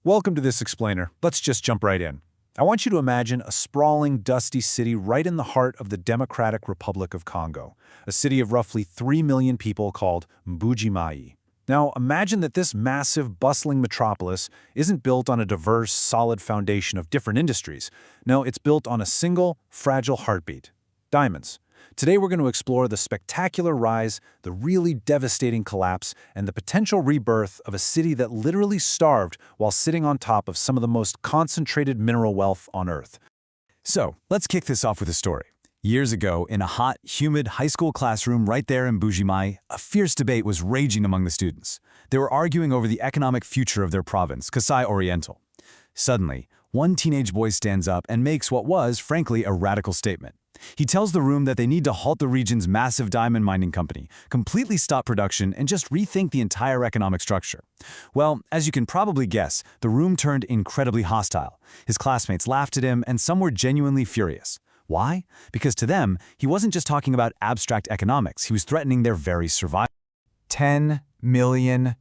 Welcome to this explainer. Let's just jump right in. I want you to imagine a sprawling, dusty city right in the heart of the Democratic Republic of Congo, a city of roughly 3 million people called Mbuji Mayi. Now, imagine that this massive, bustling metropolis isn't built on a diverse, solid foundation of different industries. No, it's built on a single, fragile heartbeat: diamonds. Today we're going to explore the spectacular rise, the really devastating collapse, and the potential rebirth of a city that literally starved while sitting on top of some of the most concentrated mineral wealth on Earth. So, let's kick this off with a story. Years ago, in a hot, humid high school classroom right there in Mbuji Mayi, a fierce debate was raging among the students. They were arguing over the economic future of their province, Kasai Oriental. Suddenly, one teenage boy stands up and makes what was, frankly, a radical statement. He tells the room that they need to halt the region's massive diamond mining company, completely stop production, and just rethink the entire economic structure. Well, as you can probably guess, the room turned incredibly hostile. His classmates laughed at him, and some were genuinely furious. Why? Because to them, he wasn't just talking about abstract economics, he was threatening their very survival. $10 million.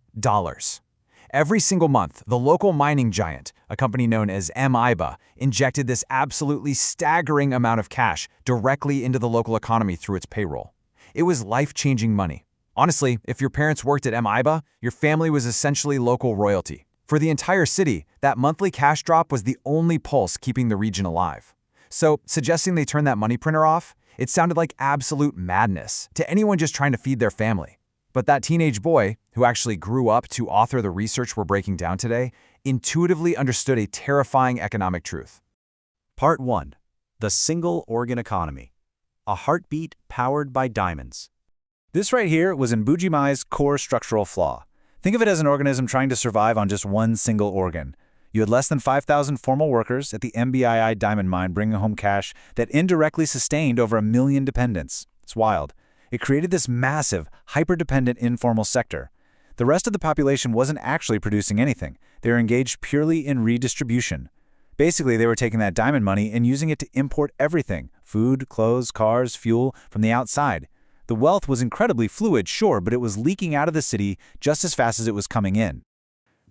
Every single month, the local mining giant, a company known as Mbuji, injected this absolutely staggering amount of cash directly into the local economy through its payroll. It was life-changing money. Honestly, if your parents worked at Mbuji, your family was essentially local royalty. For the entire city, that monthly cash drop was the only pulse keeping the region alive. So, suggesting they turn that money printer off, it sounded like absolute madness to anyone just trying to feed their family. But that teenage boy, who actually grew up to author the research we're breaking down today, intuitively understood a terrifying economic truth. Part 1. The Single Organ Economy. A heartbeat powered by diamonds. This right here was Mbuji Mayi's core structural flaw. Think of it as an organism trying to survive on just one single organ. You had less than 5,000 formal workers at the Mbuji diamond mine bringing home cash that indirectly sustained over 1 million dependents. It's wild. It created this massive, hyper-dependent informal sector. The rest of the population wasn't actually producing anything. They were engaged purely in redistribution. Basically, they were taking that diamond money and using it to import everything: food, clothes, cars, fuel, from the outside. The wealth was incredibly fluid, sure, but it was leaking out of the city just as fast as it was coming in.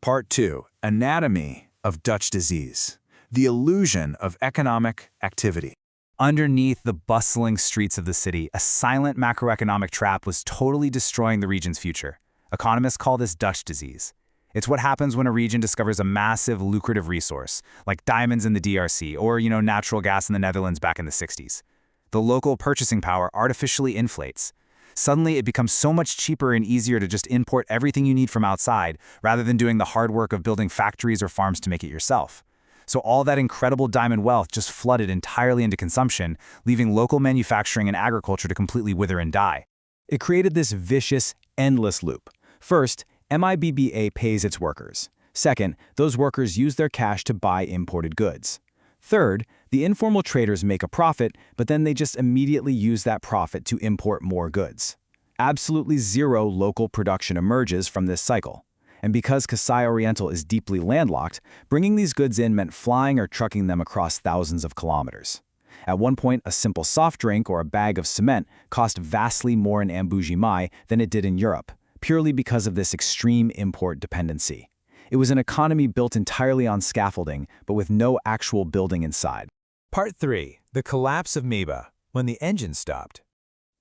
Part 2. Anatomy of Dutch disease. The illusion of economic activity. Underneath the bustling streets of the city, a silent macroeconomic trap was totally destroying the region's future. Economists call this Dutch disease. It's what happens when a region discovers a massive, lucrative resource, like diamonds in the DRC or, natural gas in the Netherlands back in the 60s. The local purchasing power artificially inflates. Suddenly, it becomes so much cheaper and easier to just import everything you need from outside, rather than doing the hard work of building factories or farms to make it yourself. So all that incredible diamond wealth just flooded entirely into consumption, leaving local manufacturing and agriculture to completely wither and die. It created this vicious, endless loop. First, MIBBA pays its workers. Second, those workers use their cash to buy imported goods. Third, the informal traders make a profit, but then they just immediately use that profit to import more goods. Absolutely zero local production emerges from this cycle. And because Kasai Oriental is deeply landlocked, bringing these goods in meant flying or trucking them across thousands of kilometers. At one point, a simple soft drink or a bag of cement cost vastly more in Mbuji Mayi than it did in Europe, purely because of this extreme import dependency. It was an economy built entirely on scaffolding, but with no actual building inside. Part 3. The collapse of Mbuji, when the engine stopped.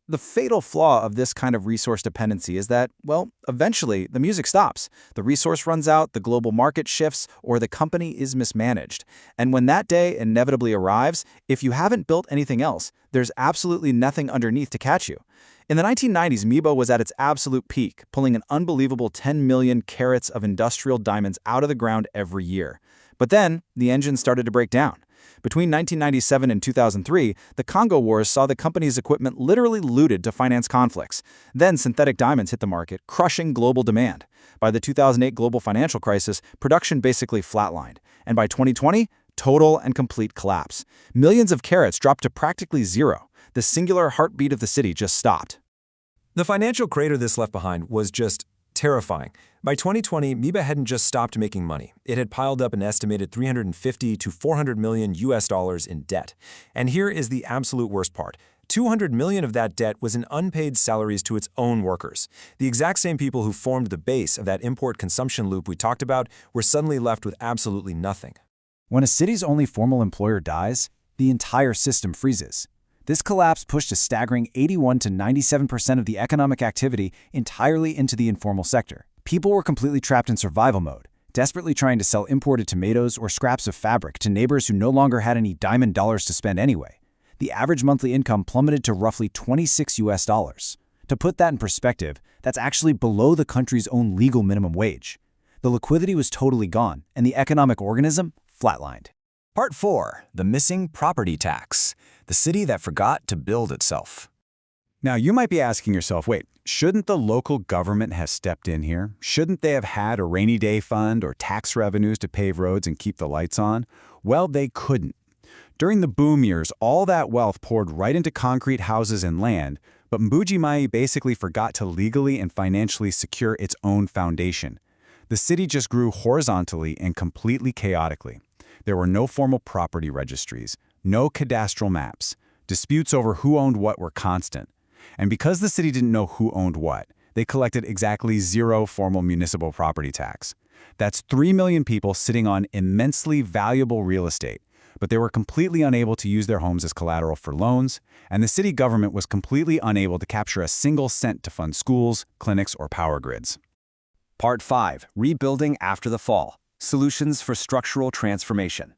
The fatal flaw of this kind of resource dependency is that, well, eventually the music stops. The resource runs out, the global market shifts, or the company is mismanaged. And when that day inevitably arrives, if you haven't built anything else, there's absolutely nothing underneath to catch you. In the 1990s, Mbuji was at its absolute peak, pulling an unbelievable 10 million carats of industrial diamonds out of the ground every year. But then, the engine started to break down. Between 1997 and 2003, the Congo Wars saw the company's equipment literally looted to finance conflicts. Then synthetic diamonds hit the market, crushing global demand. By the 2008 global financial crisis, production basically flatlined. And by 2020, total and complete collapse. Millions of carats dropped to practically zero. The singular heartbeat of the city just stopped. The financial crater this left behind was just terrifying. By 2020, Mbuji hadn't just stopped making money. It had piled up an estimated $350 to $400 million in debt. And here is the absolute worst part. $200 million of that debt was in unpaid salaries to its own workers. The exact same people who formed the base of that import-consumption loop we talked about were suddenly left with absolutely nothing. When a city's only formal employer dies, the entire system freezes. This collapse pushed a staggering 81 to 97% of the economic activity entirely into the informal sector. People were completely trapped in survival mode, desperately trying to sell imported tomatoes or scraps of fabric to neighbors who no longer had any diamond dollars to spend anyway. The average monthly income plummeted to roughly $26. To put that in perspective, that's actually below the country's own legal minimum wage. The liquidity was totally gone, and the economic organism flatlined. Part 4. The Missing Property Tax. The city that forgot to build itself. Now, you might be asking yourself, wait, shouldn't the local government have stepped in here? Shouldn't they have had a rainy day fund or tax revenues to pave roads and keep the lights on? Well, they couldn't. During the boom years, all that wealth poured right into concrete houses and land, but Mbuji Mayi basically forgot to legally and financially secure its own foundation. The city just grew horizontally and completely chaotically. There were no formal property registries, no cadastral maps. Disputes over who owned what were constant. And because the city didn't know who owned what, they collected exactly zero formal municipal property tax. That's 3 million people sitting on immensely valuable real estate, but they were completely unable to use their homes as collateral for loans, and the city government was completely unable to capture a single cent to fund schools, clinics, or power grids. Part 5. Rebuilding After the Fall. Solutions for Structural Transformation.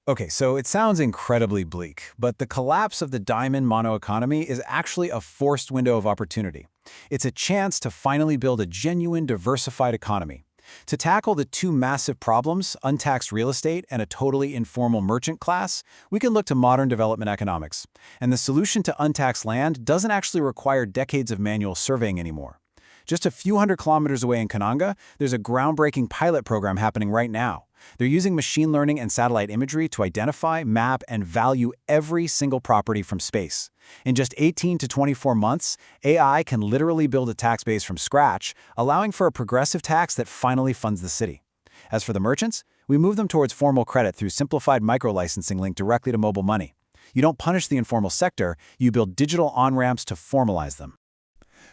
Okay, so it sounds incredibly bleak, but the collapse of the diamond monoeconomy is actually a forced window of opportunity. It's a chance to finally build a genuine, diversified economy. To tackle the two massive problems, untaxed real estate and a totally informal merchant class, we can look to modern development economics. And the solution to untaxed land doesn't actually require decades of manual surveying anymore. Just a few hundred kilometers away in Kananga, there's a groundbreaking pilot program happening right now. They're using machine learning and satellite imagery to identify, map, and value every single property from space. In just 18 to 24 months, AI can literally build a tax base from scratch, allowing for a progressive tax that finally funds the city. As for the merchants, we move them towards formal credit through simplified micro-licensing linked directly to mobile money. You don't punish the informal sector, you build digital on-ramps to formalize them.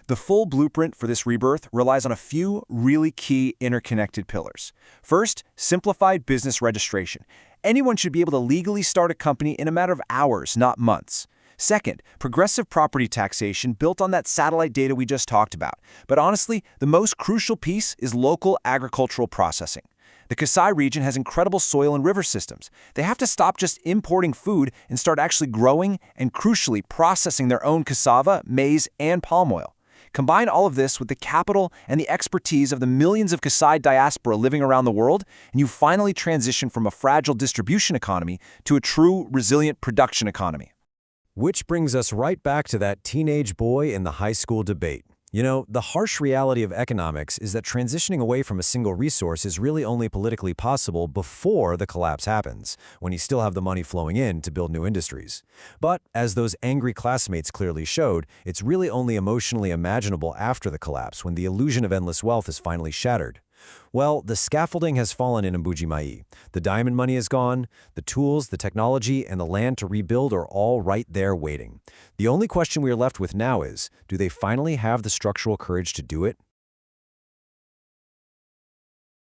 The full blueprint for this rebirth relies on a few really key interconnected pillars. First, simplified business registration. Anyone should be able to legally start a company in a matter of hours, not months. Second, progressive property taxation built on that satellite data we just talked about. But honestly, the most crucial piece is local agricultural processing. The Kasai region has incredible soil and river systems. They have to stop just importing food and start actually growing and, crucially, processing their own cassava, maize, and palm oil. Combine all of this with the capital and the expertise of the millions of Kasai diaspora living around the world, and you finally transition from a fragile distribution economy to a true, resilient production economy. Which brings us right back to that teenage boy in the high school debate. You know, the harsh reality of economics is that transitioning away from a single resource is really only politically possible before the collapse happens, when you still have the money flowing in to build new industries. But, as those angry classmates clearly showed, it's really only emotionally imaginable after the collapse, when the illusion of endless wealth is finally shattered. Well, the scaffolding has fallen in Mbuji Mayi. The diamond money is gone, the tools, the technology, and the land to rebuild are all right there waiting. The only question we are left with now is, do they finally have the structural courage to do it?